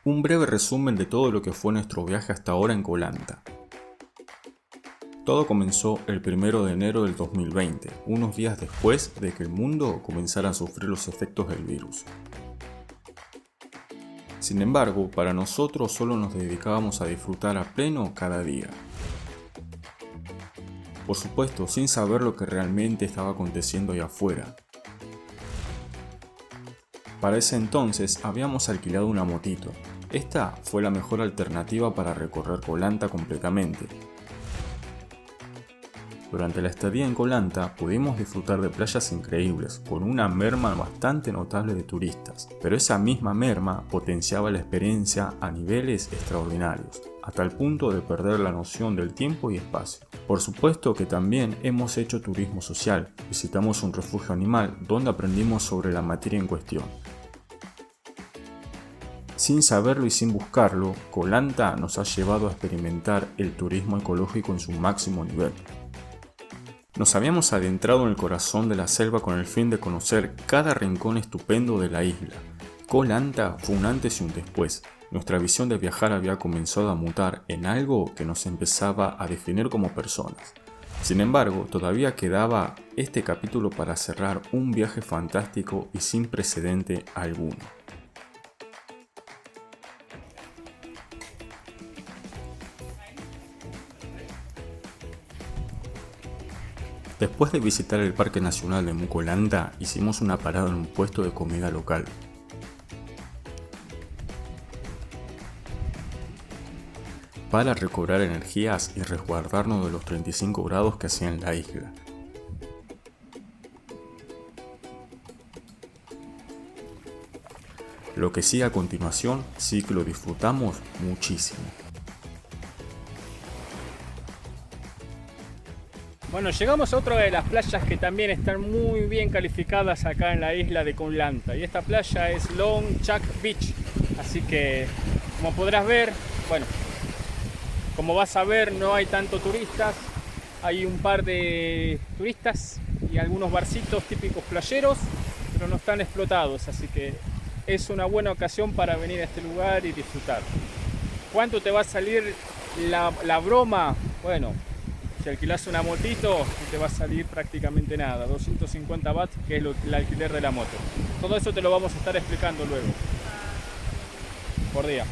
Un breve resumen de todo lo que fue nuestro viaje hasta ahora en Koh Lanta. Todo comenzó el 1 de enero del 2020, unos días después de que el mundo comenzara a sufrir los efectos del virus. Sin embargo, para nosotros solo nos dedicábamos a disfrutar a pleno cada día. Por supuesto, sin saber lo que realmente estaba aconteciendo allá afuera. Para ese entonces habíamos alquilado una motito. Esta fue la mejor alternativa para recorrer Koh Lanta completamente. Durante la estadía en Koh Lanta pudimos disfrutar de playas increíbles, con una merma bastante notable de turistas, pero esa misma merma potenciaba la experiencia a niveles extraordinarios, hasta el punto de perder la noción del tiempo y espacio. Por supuesto que también hemos hecho turismo social, visitamos un refugio animal donde aprendimos sobre la materia en cuestión. Sin saberlo y sin buscarlo, Koh Lanta nos ha llevado a experimentar el turismo ecológico en su máximo nivel. Nos habíamos adentrado en el corazón de la selva con el fin de conocer cada rincón estupendo de la isla. Koh Lanta fue un antes y un después. Nuestra visión de viajar había comenzado a mutar en algo que nos empezaba a definir como personas. Sin embargo, todavía quedaba este capítulo para cerrar un viaje fantástico y sin precedente alguno. Después de visitar el Parque Nacional de Koh Lanta, hicimos una parada en un puesto de comida local. Para recobrar energías y resguardarnos de los 35 grados que hacía en la isla. Lo que sigue a continuación sí que lo disfrutamos muchísimo. Bueno, llegamos a otra de las playas que también están muy bien calificadas acá en la isla de Koh Lanta, y esta playa es Long Chak Beach. Así que, como podrás ver, bueno, como vas a ver, no hay tanto turistas, hay un par de turistas y algunos barcitos típicos playeros, pero no están explotados, así que es una buena ocasión para venir a este lugar y disfrutar. ¿Cuánto te va a salir la broma? Bueno, si alquilas una motito, no te va a salir prácticamente nada, 250 watts, que es el alquiler de la moto. Todo eso te lo vamos a estar explicando luego, por día.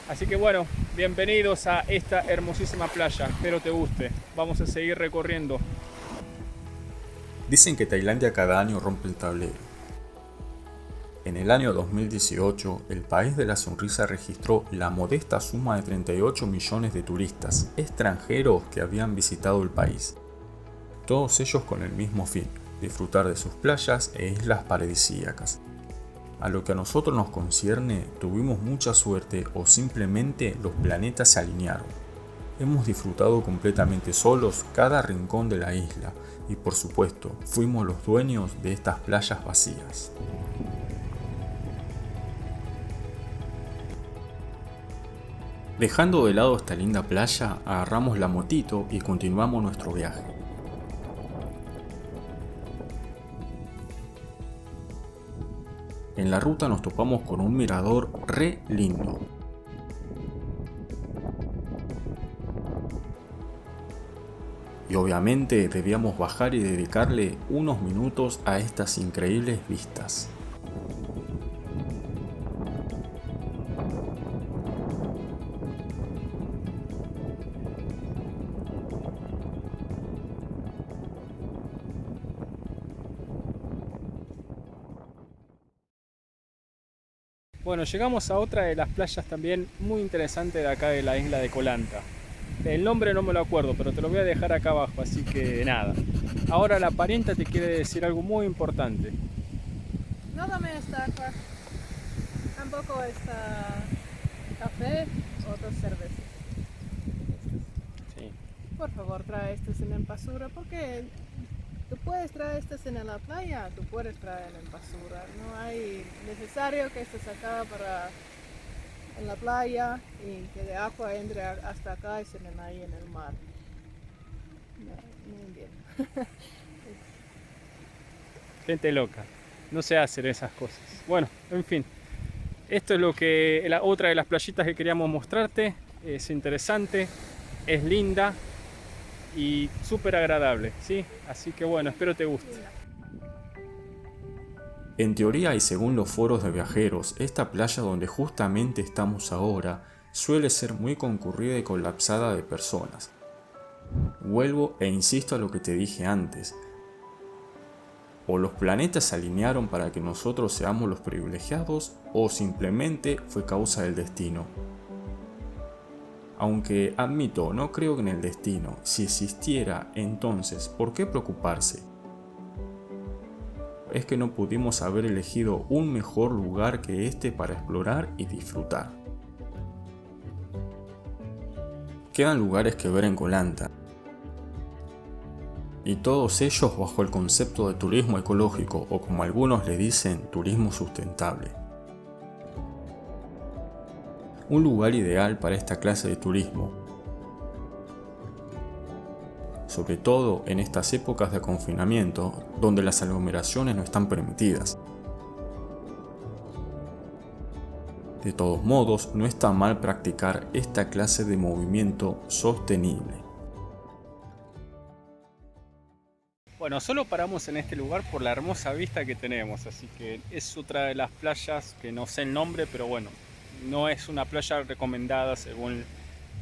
Así que bueno, bienvenidos a esta hermosísima playa, espero te guste. Vamos a seguir recorriendo. Dicen que Tailandia cada año rompe el tablero. En el año 2018, el país de la sonrisa registró la modesta suma de 38 millones de turistas extranjeros que habían visitado el país. Todos ellos con el mismo fin, disfrutar de sus playas e islas paradisíacas. A lo que a nosotros nos concierne, tuvimos mucha suerte o simplemente los planetas se alinearon. Hemos disfrutado completamente solos cada rincón de la isla y por supuesto, fuimos los dueños de estas playas vacías. Dejando de lado esta linda playa, agarramos la motito y continuamos nuestro viaje. En la ruta nos topamos con un mirador re lindo. Y obviamente debíamos bajar y dedicarle unos minutos a estas increíbles vistas. Bueno, llegamos a otra de las playas también muy interesante de acá de la isla de Koh Lanta. El nombre no me lo acuerdo, pero te lo voy a dejar acá abajo, así que nada. Ahora la parienta te quiere decir algo muy importante. No dame esta agua, tampoco esta café o dos cervezas. Sí. Por favor, trae estas en basura porque tú puedes traer estas en la playa, tú puedes traer en basura. No hay necesario que estés acá para en la playa y que de agua entre hasta acá y se den ahí en el mar. No entiendo. Gente loca, no se hacen esas cosas. Bueno, en fin. Esto es lo que la otra de las playitas que queríamos mostrarte. Es interesante, es linda y súper agradable, ¿sí? Así que bueno, espero te guste. En teoría y según los foros de viajeros, esta playa donde justamente estamos ahora suele ser muy concurrida y colapsada de personas. Vuelvo e insisto a lo que te dije antes. O los planetas se alinearon para que nosotros seamos los privilegiados, o simplemente fue causa del destino. Aunque admito, no creo en el destino. Si existiera, entonces, ¿por qué preocuparse? Es que no pudimos haber elegido un mejor lugar que este para explorar y disfrutar. Quedan lugares que ver en Koh Lanta, y todos ellos bajo el concepto de turismo ecológico, o como algunos le dicen, turismo sustentable. Un lugar ideal para esta clase de turismo, sobre todo en estas épocas de confinamiento donde las aglomeraciones no están permitidas. De todos modos, no está mal practicar esta clase de movimiento sostenible. Bueno, solo paramos en este lugar por la hermosa vista que tenemos, así que es otra de las playas que no sé el nombre, pero bueno, no es una playa recomendada según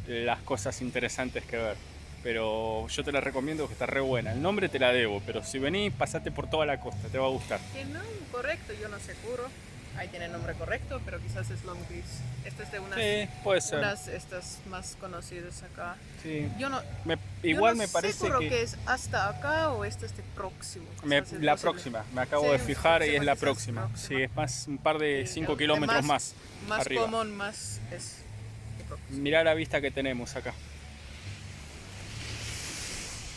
las cosas interesantes que ver. Pero yo te la recomiendo, que está re buena. El nombre te la debo, pero si venís, pasate por toda la costa, te va a gustar. Tiene un correcto, yo no seguro. Ahí tiene el nombre correcto, pero quizás es Long Beach. Esta es de unas, Sí, puede ser. estas más conocidas acá. Sí. Yo no, Igual yo no me parece seguro que que es hasta acá o este es de próximo. Quizás es la posible. próxima, me acabo Sí, de fijar y es la quizás próxima. Sí, es más un par de Sí, 5 el kilómetros más arriba. común, más es de próximo. Mirá la vista que tenemos acá.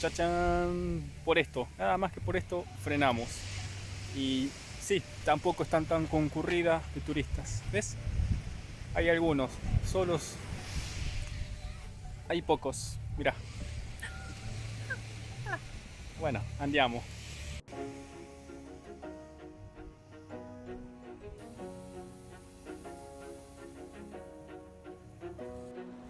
Chachán, por esto, nada más que por esto frenamos. Y sí, tampoco están tan concurridas de turistas, ¿ves? Hay algunos, solos, hay pocos, mirá. Bueno, andiamo.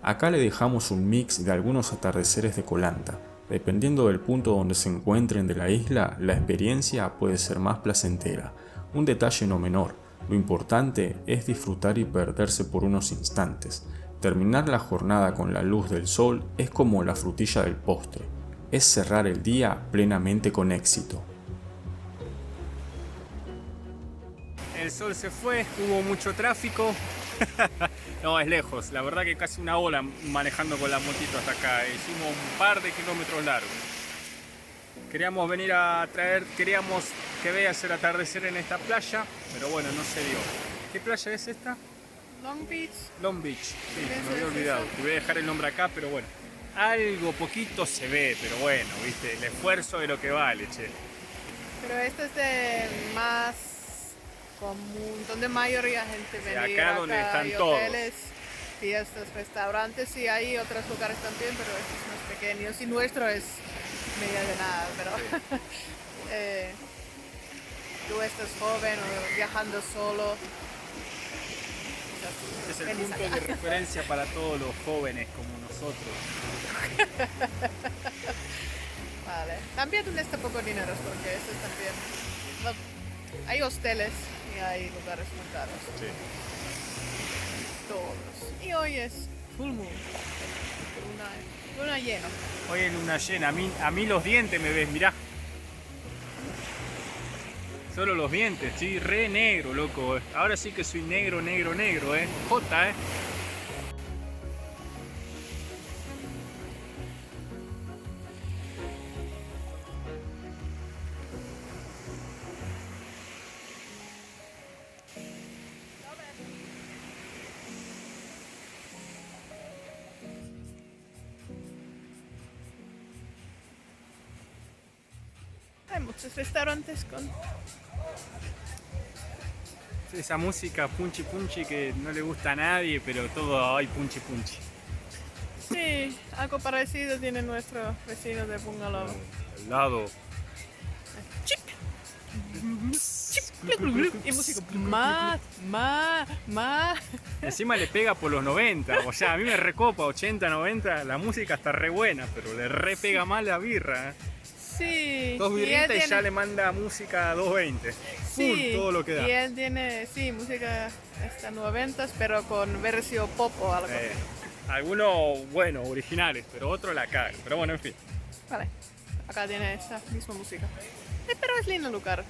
Acá le dejamos un mix de algunos atardeceres de Koh Lanta. Dependiendo del punto donde se encuentren de la isla, la experiencia puede ser más placentera. Un detalle no menor, lo importante es disfrutar y perderse por unos instantes. Terminar la jornada con la luz del sol es como la frutilla del postre, es cerrar el día plenamente con éxito. El sol se fue, hubo mucho tráfico. No, es lejos, la verdad que casi una hora manejando con la motito hasta acá. Hicimos un par de kilómetros largos. Queríamos venir a traer, queríamos que veas el atardecer en esta playa, pero bueno, no se dio. ¿Qué playa es esta? Long Beach. Long Beach, sí, me había olvidado. Te voy a dejar el nombre acá, pero bueno. Algo poquito se ve, pero bueno, viste, el esfuerzo de lo que vale, che. Pero este es de más común, donde mayoría gente Sí, viene. acá donde están hay todos. hoteles, fiestas, restaurantes y hay otros lugares también, pero este es más pequeño. Y nuestro es media de nada, pero tú estás joven o viajando solo. Este es el punto de referencia para todos los jóvenes como nosotros. Vale. También donde está poco dinero, porque esto también. Hay hosteles y hay lugares muy caros. Sí. Todos. Y hoy es full moon. Luna llena. Hoy en luna llena, a mí los dientes me ves, mirá. Solo los dientes, sí, re negro, loco. Ahora sí que soy negro, negro, negro, J, Hay muchos restaurantes con. Esa música punchi punchi que no le gusta a nadie, pero todo hay punchi punchi. Sí, algo parecido tiene nuestro vecino de Bungalow. Al lado. Chip. Chip. Y música. Ma. Encima le pega por los 90, o sea, a mí me recopa 80, 90, la música está re buena, pero le re pega mal la birra. ¿Eh? Sí. Dos y él birritas y tiene- ya le manda música a 220. Full, Sí, todo lo que da. y él tiene, sí, música hasta 90, pero con versión pop o algo. Algunos, bueno, originales, pero otros la cagan. Pero bueno, en fin. Vale, acá tiene esta misma música. Pero es lindo lugar.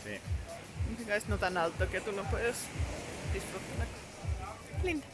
Sí. La música es no tan alto que tú no puedes disfrutar. Lindo.